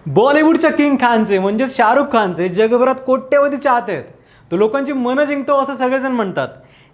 बॉलिवूडच्या king खानचे म्हणजेच शाहरुख खानचे जगभरात कोट्यवधी चाहते आहेत. तो लोकांची मनं जिंकतो असं सगळेजण म्हणतात.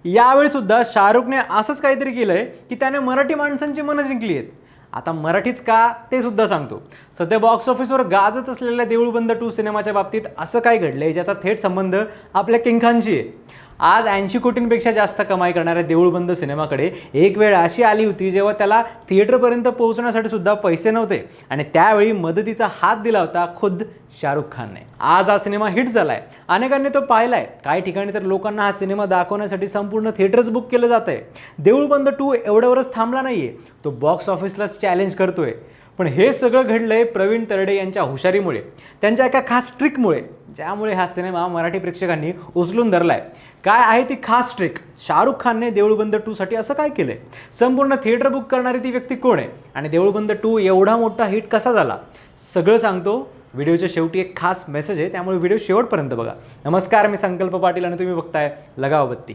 यावेळी सुद्धा शाहरुखने असंच काहीतरी केलंय की त्याने मराठी माणसांची मनं जिंकली आहेत. आता मराठीच का ते सुद्धा सांगतो. सध्या बॉक्स ऑफिसवर गाजत असलेल्या देऊळ बंद 2 सिनेमाच्या बाबतीत असं काय घडलंय ज्याचा थेट संबंध आपल्या किंग खानशी आहे. आज 80 कोटींपेक्षा जास्त कमाई करणाऱ्या देऊळ बंद सिनेमाकडे एक वेळ अशी आली होती जेव्हा त्याला थिएटरपर्यंत पोहोचण्यासाठी सुद्धा पैसे नव्हते आणि त्यावेळी मदतीचा हात दिला होता खुद्द शाहरुख खानने. आज हा सिनेमा हिट झालाय, अनेकांनी तो पाहिलाय. काही ठिकाणी तर लोकांना हा सिनेमा दाखवण्यासाठी संपूर्ण थिएटर्स बुक केलं जात आहे. देऊळ बंद 2 एवढ्यावरच थांबला नाहीये, तो बॉक्स ऑफिसलाच चॅलेंज करतोय. पण हे सगळं घडलंय प्रवीण तरडे यांच्या हुशारीमुळे, त्यांच्या एका खास ट्रिकमुळे, ज्यामुळे हा सिनेमा मराठी प्रेक्षकांनी उचलून धरलाय. काय आहे ती खास ट्रिक? शाहरुख खानने देऊळ बंद 2 साठी असं काय केलंय? संपूर्ण थिएटर बुक करणारी ती व्यक्ती कोण आहे आणि देऊळ बंद 2 एवढा मोठा हिट कसा झाला? सगळं सांगतो. व्हिडिओच्या शेवटी एक खास मेसेज आहे, त्यामुळे व्हिडिओ शेवटपर्यंत बघा. नमस्कार, मी संकल्प पाटील आणि तुम्ही बघताय लगाव बत्ती.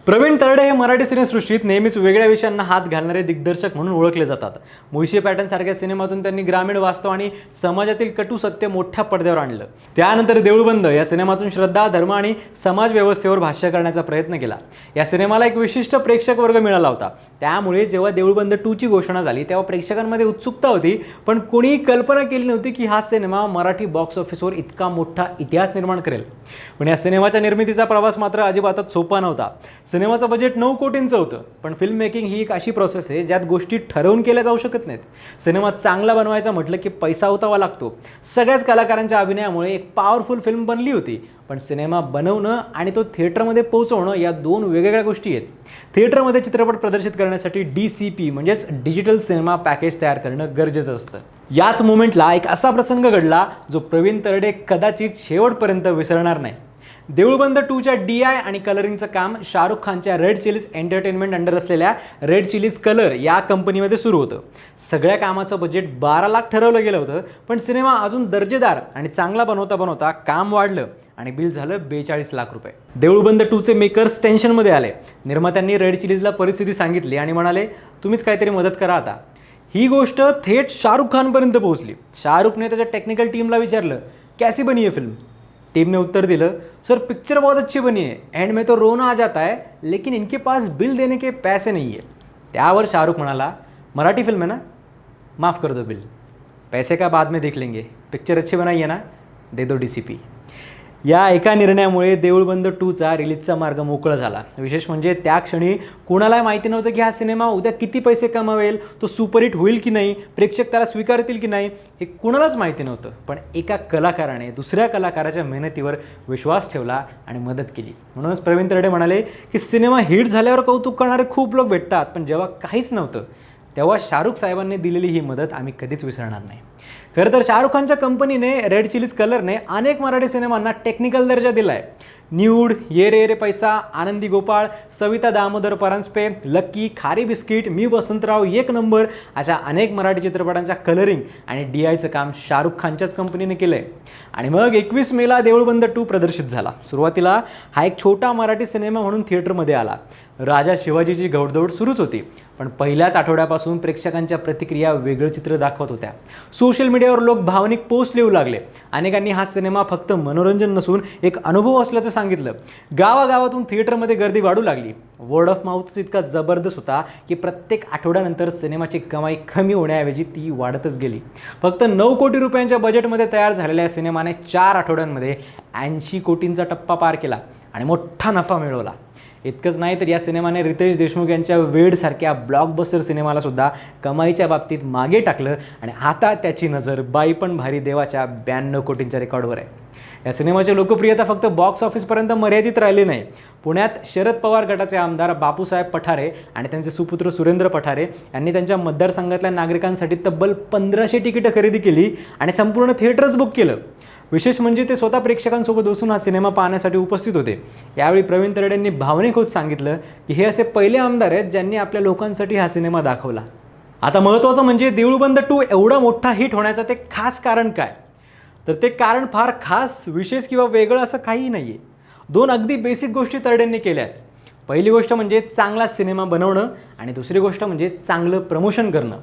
प्रवीण तरडे हे मराठी सिनेसृष्टीत नेहमीच वेगळ्या विषयांना हात घालणारे दिग्दर्शक म्हणून ओळखले जातात. मुळशी पॅटर्न सारख्या सिनेमातून त्यांनी ग्रामीण वास्तव आणि समाजातील कटू सत्य मोठ्या पडद्यावर आणलं. त्यानंतर देऊळ बंद या सिनेमातून श्रद्धा, धर्म आणि समाज व्यवस्थेवर भाष्य करण्याचा प्रयत्न केला. या सिनेमाला एक विशिष्ट प्रेक्षक वर्ग मिळाला होता. त्यामुळे जेव्हा देऊळ बंद 2 ची घोषणा झाली तेव्हा प्रेक्षकांमध्ये उत्सुकता होती, पण कोणीही कल्पना केली नव्हती की हा सिनेमा मराठी बॉक्स ऑफिसवर इतका मोठा इतिहास निर्माण करेल. पण या सिनेमाच्या निर्मितीचा प्रवास मात्र अजिबातच सोपा नव्हता. सिनेमाचं बजेट 9 कोटींचं होतं, पण फिल्म मेकिंग ही एक अशी प्रोसेस आहे ज्यात गोष्टी ठरवून केल्या जाऊ शकत नाहीत. सिनेमा चांगला बनवायचा म्हटलं की पैसा ओतावा लागतो. सगळ्याच कलाकारांच्या अभिनयामुळे एक पॉवरफुल फिल्म बनली होती, पण सिनेमा बनवणं आणि तो थिएटरमध्ये पोहोचवणं या दोन वेगवेगळ्या गोष्टी आहेत. थिएटरमध्ये चित्रपट प्रदर्शित करण्यासाठी DCP म्हणजेच डिजिटल सिनेमा पॅकेज तयार करणं गरजेचं असतं. याच मोमेंटला एक असा प्रसंग घडला जो प्रवीण तरडे कदाचित शेवटपर्यंत विसरणार नाही. देऊळ बंद 2 च्या DI आणि कलरिंगचं काम शाहरुख खानच्या रेड चिलीज एंटरटेनमेंट अंडर असलेल्या रेड चिलीज कलर या कंपनीमध्ये सुरू होतं. सगळ्या कामाचं बजेट 12 लाख ठरवलं गेलं होतं, पण सिनेमा अजून दर्जेदार आणि चांगला बनवता बनवता काम वाढलं आणि बिल झालं 42 लाख रुपये. देऊळ बंद 2 चे मेकर्स टेन्शनमध्ये आले. निर्मात्यांनी रेड चिलीजला परिस्थिती सांगितली आणि म्हणाले, तुम्हीच काहीतरी मदत करा आता. ही गोष्ट थेट शाहरुख खानपर्यंत पोहोचली. शाहरुखने त्याच्या टेक्निकल टीमला विचारलं, कैसी बनी है फिल्म? टीमने उत्तर दिलं, सर पिक्चर बहुत अच्छी बनी है, एंड में तो रोना आ जाता है, लेकिन इनके पास बिल देने के पैसे नहीं है. त्यावर शाहरुख म्हणाला, मराठी फिल्म है ना, माफ़ कर दो बिल, पैसे का बाद में देख लेंगे, पिक्चर अच्छी बनाई है ना, दे दो DCP. या एका निर्णयामुळे देऊळ बंद 2 चा रिलीजचा मार्ग मोकळा झाला. विशेष म्हणजे त्या क्षणी कुणालाही माहिती नव्हतं की हा सिनेमा उद्या किती पैसे कमावेल, तो सुपरहिट होईल की नाही, प्रेक्षक त्याला स्वीकारतील की नाही, हे कुणालाच माहिती नव्हतं. पण एका कलाकाराने दुसऱ्या कलाकाराच्या मेहनतीवर विश्वास ठेवला आणि मदत केली. म्हणूनच प्रवीण तरडे म्हणाले की सिनेमा हिट झाल्यावर कौतुक करणारे खूप लोक भेटतात, पण जेव्हा काहीच नव्हतं तेव्हा शाहरुख साहेबांनी दिलेली ही मदत आम्ही कधीच विसरणार नाही. खरं तर शाहरुख खानच्या कंपनीने रेड चिलीज कलरने अनेक मराठी सिनेमांना टेक्निकल दर्जा दिला आहे. न्यूड, ये रे पैसा, आनंदी गोपाळ, सविता दामोदर परांजपे, लक्की, खारी बिस्किट, मी वसंतराव, एक नंबर अशा अनेक मराठी चित्रपटांच्या कलरिंग आणि DIचं काम शाहरुख खानच्याच कंपनीने केलं आहे. आणि मग 21 मेला देऊळ बंद 2 प्रदर्शित झाला. सुरुवातीला हा एक छोटा मराठी सिनेमा म्हणून थिएटरमध्ये आला. राजा शिवाजीची घौडदौड सुरूच होती, पण पहिल्याच आठवड्यापासून प्रेक्षकांच्या प्रतिक्रिया वेगळं चित्र दाखवत होत्या. सोशल मीडियावर लोक भावनिक पोस्ट लिहू लागले. अनेकांनी हा सिनेमा फक्त मनोरंजन नसून एक अनुभव असल्याचं सांगितलं. गावागावातून थिएटरमध्ये गर्दी वाढू लागली. वर्ड ऑफ माउथ इतका जबरदस्त होता की प्रत्येक आठवड्यानंतर सिनेमाची कमाई कमी होण्याऐवजी ती वाढतच गेली. फक्त 9 कोटी रुपयांच्या बजेटमध्ये तयार झालेल्या सिनेमाने 4 आठवड्यांमध्ये 80 कोटींचा टप्पा पार केला आणि मोठा नफा मिळवला. इतकंच नाही तर या सिनेमाने रितेश देशमुख यांच्या वेडसारख्या ब्लॉकबस्टर सिनेमाला सुद्धा कमाईच्या बाबतीत मागे टाकलं आणि आता त्याची नजर बाई पण भारी देवाच्या 92 कोटींच्या रेकॉर्डवर आहे. या सिनेमाची लोकप्रियता फक्त बॉक्स ऑफिसपर्यंत मर्यादित राहिली नाही. पुण्यात शरद पवार गटाचे आमदार बापूसाहेब पठारे आणि त्यांचे सुपुत्र सुरेंद्र पठारे यांनी त्यांच्या मतदारसंघातल्या नागरिकांसाठी तब्बल 1500 तिकीटं खरेदी केली आणि संपूर्ण थिएटर्स बुक केलं. विशेष म्हणजे ते स्वतः प्रेक्षकांसोबत बसून हा सिनेमा पाहण्यासाठी उपस्थित होते. यावेळी प्रवीण तरडेंनी भावनिक होत सांगितलं की हे असे पहिले आमदार आहेत ज्यांनी आपल्या लोकांसाठी हा सिनेमा दाखवला. आता महत्त्वाचं म्हणजे देऊळ बंद 2 एवढा मोठा हिट होण्याचं ते खास कारण काय? तर ते कारण फार खास, विशेष किंवा वेगळं असं काहीही नाही आहे. 2 अगदी बेसिक गोष्टी तरडेंनी केल्या आहेत. पहिली गोष्ट म्हणजे चांगला सिनेमा बनवणं आणि दुसरी गोष्ट म्हणजे चांगलं प्रमोशन करणं.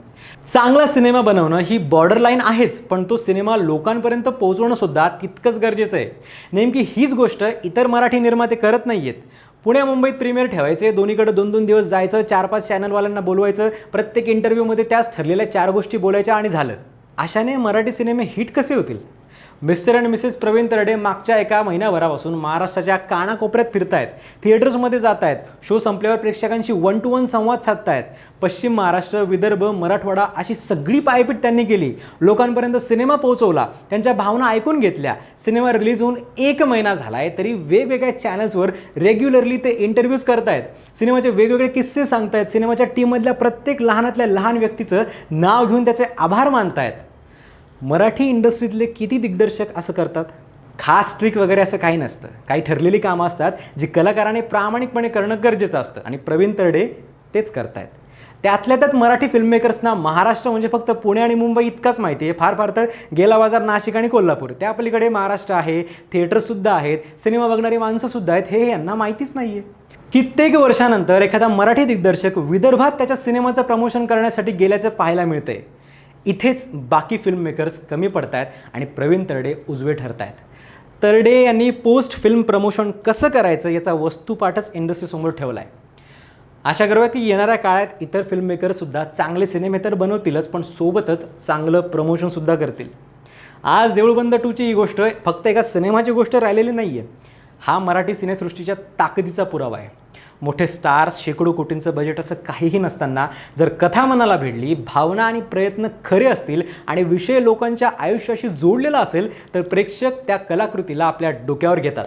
चांगला सिनेमा बनवणं ही बॉर्डर लाईन आहेच, पण तो सिनेमा लोकांपर्यंत पोहोचवणं सुद्धा तितकंच गरजेचं आहे. नेमकी हीच गोष्ट इतर मराठी निर्माते करत नाही आहेत. पुण्या मुंबईत प्रीमियर ठेवायचे, दोन्हीकडे 2-2 दिवस जायचं, 4-5 चॅनलवाल्यांना बोलवायचं, प्रत्येक इंटरव्ह्यूमध्ये त्याच ठरलेल्या 4 गोष्टी बोलायच्या आणि झालं. अशाने मराठी सिनेमे हिट कसे होतील? Mr and Mrs Praveen Tarde मागच्या एका महिन्याभरापासून महाराष्ट्राच्या कानाकोपऱ्यात फिरतायत, थिएटर्समध्ये जात आहेत, शो संपल्यावर प्रेक्षकांशी 1 to 1 संवाद साधतायत. पश्चिम महाराष्ट्र, विदर्भ, मराठवाडा अशी सगळी पायपीट त्यांनी केली. लोकांपर्यंत सिनेमा पोहोचवला, त्यांच्या भावना ऐकून घेतल्या. सिनेमा रिलीज होऊन 1 महिना झाला आहे तरी वेगवेगळ्या चॅनल्सवर रेग्युलरली ते इंटरव्ह्यूज करतायत, सिनेमाचे वेगवेगळे किस्से सांगतायत, सिनेमाच्या टीममधल्या प्रत्येक लहानातल्या लहान व्यक्तीचं नाव घेऊन त्याचे आभार मानतायत. मराठी इंडस्ट्रीतले किती दिग्दर्शक असं करतात? खास ट्रिक वगैरे असं काही नसतं. काही ठरलेली कामं असतात जी कलाकाराने प्रामाणिकपणे करणं गरजेचं असतं आणि प्रवीण तरडे तेच करतायत. त्यातल्या त्यात मराठी फिल्ममेकर्सना महाराष्ट्र म्हणजे फक्त पुणे आणि मुंबई इतकाच माहिती आहे. फार फार तर गेला बाजार नाशिक आणि कोल्हापूर, त्या पलीकडे महाराष्ट्र आहे, थिएटर्ससुद्धा आहेत, सिनेमा बघणारी माणसंसुद्धा आहेत, हे यांना माहितीच नाही आहे. कित्येक वर्षानंतर एखादा मराठी दिग्दर्शक विदर्भात त्याच्या सिनेमाचं प्रमोशन करण्यासाठी गेल्याचं पाहायला मिळतंय. इथेच बाकी फिल्म मेकर्स कमी पडत आहेत आणि प्रवीण तरडे उजवे ठरत आहेत. तरडे यांनी पोस्ट फिल्म प्रमोशन कसं करायचं याचा वस्तुपाठच इंडस्ट्रीसमोर ठेवला आहे. आशा करूया की येणाऱ्या काळात इतर फिल्म मेकर्ससुद्धा चांगले सिनेमे तर बनवतीलच, पण सोबतच चांगलं प्रमोशनसुद्धा करतील. आज देऊळबंद 2ची ही गोष्ट फक्त एका सिनेमाची गोष्ट राहिलेली नाही आहे. हा मराठी सिनेसृष्टीच्या ताकदीचा पुरावा आहे. मोठे स्टार्स, शेकडो कोटींचं बजेट असं काहीही नसताना जर कथा मनाला भिडली, भावना आणि प्रयत्न खरे असतील आणि विषय लोकांच्या आयुष्याशी जोडलेला असेल तर प्रेक्षक त्या कलाकृतीला आपल्या डोक्यावर घेतात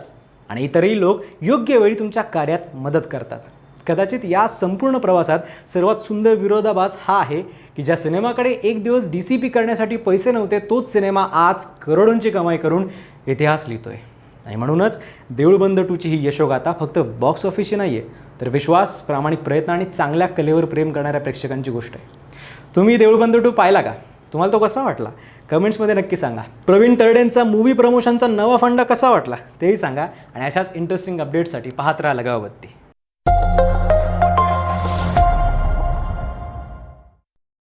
आणि इतरही लोक योग्य वेळी तुमच्या कार्यात मदत करतात. कदाचित या संपूर्ण प्रवासात सर्वात सुंदर विरोधाभास हा आहे की ज्या सिनेमाकडे एक दिवस DCP करण्यासाठी पैसे नव्हते, तोच सिनेमा आज करोडोंची कमाई करून इतिहास लिहितोय. आणि म्हणूनच देऊळबंद 2ची ही यशोगाथा फक्त बॉक्स ऑफिसची नाही आहे, तर विश्वास, प्रामाणिक प्रयत्न आणि चांगल्या कलेवर प्रेम करणाऱ्या प्रेक्षकांची गोष्ट आहे. तुम्ही देऊळबंद 2 पाहिला का? तुम्हाला तो कसा वाटला? कमेंट्समध्ये नक्की सांगा. प्रवीण तरडेंचा मूवी प्रमोशनचा नवा फंडा कसा वाटला तेही सांगा आणि अशाच इंटरेस्टिंग अपडेट्ससाठी पाहत राहा लगावबत्ती.